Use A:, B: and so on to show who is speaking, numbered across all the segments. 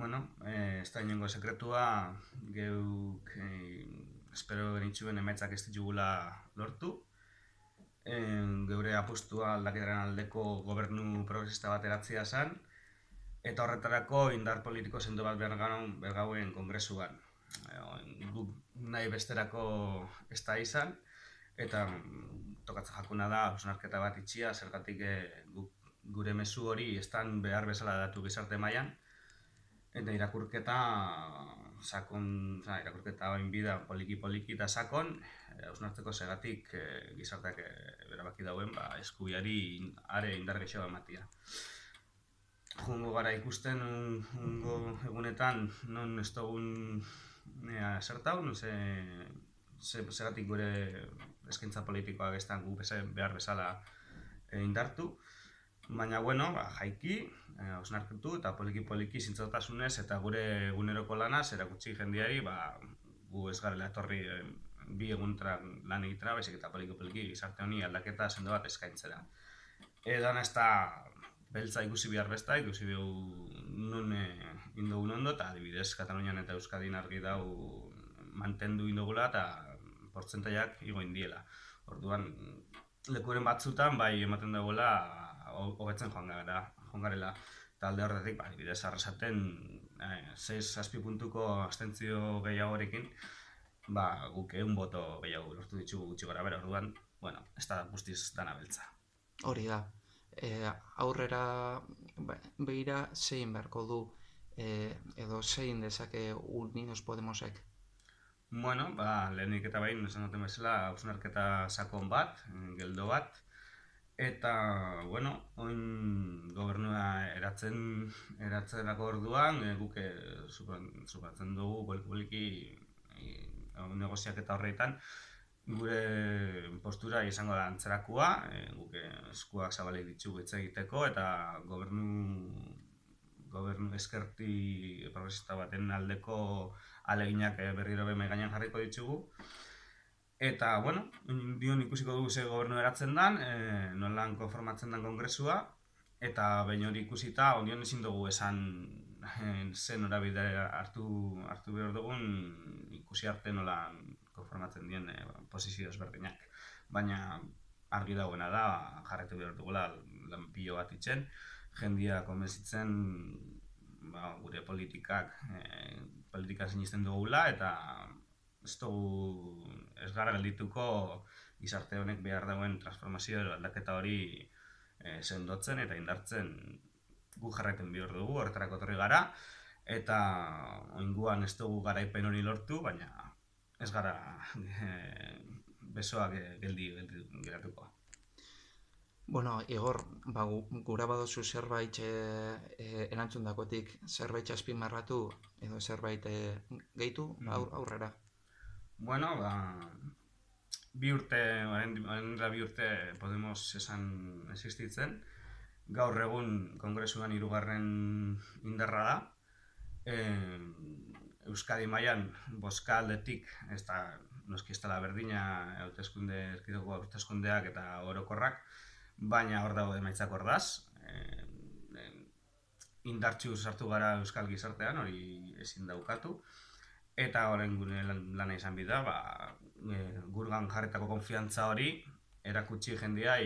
A: Bueno, ez da inongo sekretua, geuk espero genitxuen emaitzak ez ditugula lortu. Geure apostua aldaketaren aldeko gobernu progresista bat eratzea zen, eta horretarako indar politiko sendo bat behar gauen kongresuan. Guk nahi besterako ez da izan, eta tokatzen jakuna da, hausnarketa bat itxia, zergatik gure mezu hori ez behar bezala datu gizarte mailan. Eta irakurketa oinbida poliki eta sakon, hausnartzeko segatik gizarteak erabaki dauen eskubiari are indar gehiago ematia. Jungo gara ikusten ungo egunetan non ez dugun zertau, segatik gure eskaintza politikoak ez gu behar bezala indartu. Baina, bueno, jaiki, hausnarketu eta poliki zintzotasunez eta gure eguneroko lanaz erakutsi jendeari gu ez garela etorri bi eguntara lan egitera, baizik eta poliki gizarte honi aldaketa sendo bat eskaintzera. Edan ez da beltza ikusi behar besta, ikusi behar nun indogun ondo, eta adibidez Katalunian eta Euskadin argi dau mantendu indogula eta portzentaiak igo indiela. Orduan, lekuren batzutan bai ematen dagoela hobetzen joan garela. Eta alde horretik, adibidez, arrasaten 6-7 puntuko abstentzio gehiagorekin, guk 1 boto gehiago lortu ditugu gutxi gara bera. Orduan, bueno, ez da guztiz dana beltza.
B: Hori da, aurrera behira zein beharko du edo zein dezake Unidos Podemosek?
A: Bueno, lehenik eta behin, esan duten bezala, hausnarketa sakon bat, geldo bat, eta, bueno, oin gobernua eratzerako orduan, guk supatzen dugu poliki negoziak eta horretan, gure postura izango da antzerakoa, guk eskuak zabalik ditugu hitz egiteko, eta gobernu eskerti progresista baten aldeko aleginak berriro mahai gainean jarriko ditugu. Eta, bueno, bion ikusiko dugu ze gobernu eratzen dan, nolan konformatzen dan kongresua, eta behin hori ikusita, ondion ezin dugu esan zen norabide hartu behar dugun ikusi arte nolan konformatzen dien posizio ezberdinak. Baina argi dagoena da, jarretu behar dugula lan pilo bat itzen, jendia konbentzitzen gure politikak sinisten dugula, eta ez gara geldituko gizarte honek behar dagoen transformazio edo aldaketa hori sendotzen eta indartzen guk jarraiten behar dugu, horretarako torri gara, eta oinguan ez dugu garaipen hori lortu, baina ez gara besoak geldi geratuko.
B: Bueno, Igor, gura badozu zerbait erantzun dakotik, zerbait azpimarratu edo zerbait gehitu aurrera?
A: Bueno, bi urte Podemos esan existitzen, gaur egun kongresuan 3. indarra da, Euskadi mailan bozka aldetik, ez da noski ez dela berdina hauteskundeak eta orokorrak, baina hor dago emaitzak ordaz, indartsu sartu gara euskal gizartean, hori ezin daukatu, eta horren gure lana izan bida, gurgan jarretako konfiantza hori erakutsi jendea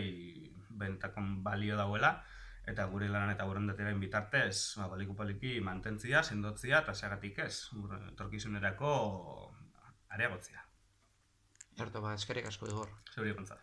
A: bentakon balio dauela, eta gure lanan eta borondatearen bitartez poliki mantentzia, sendotzia eta segatik ez, etorkizunerako areagotzia.
B: Eskerrik asko, Igor.
A: Zeuri kontzat.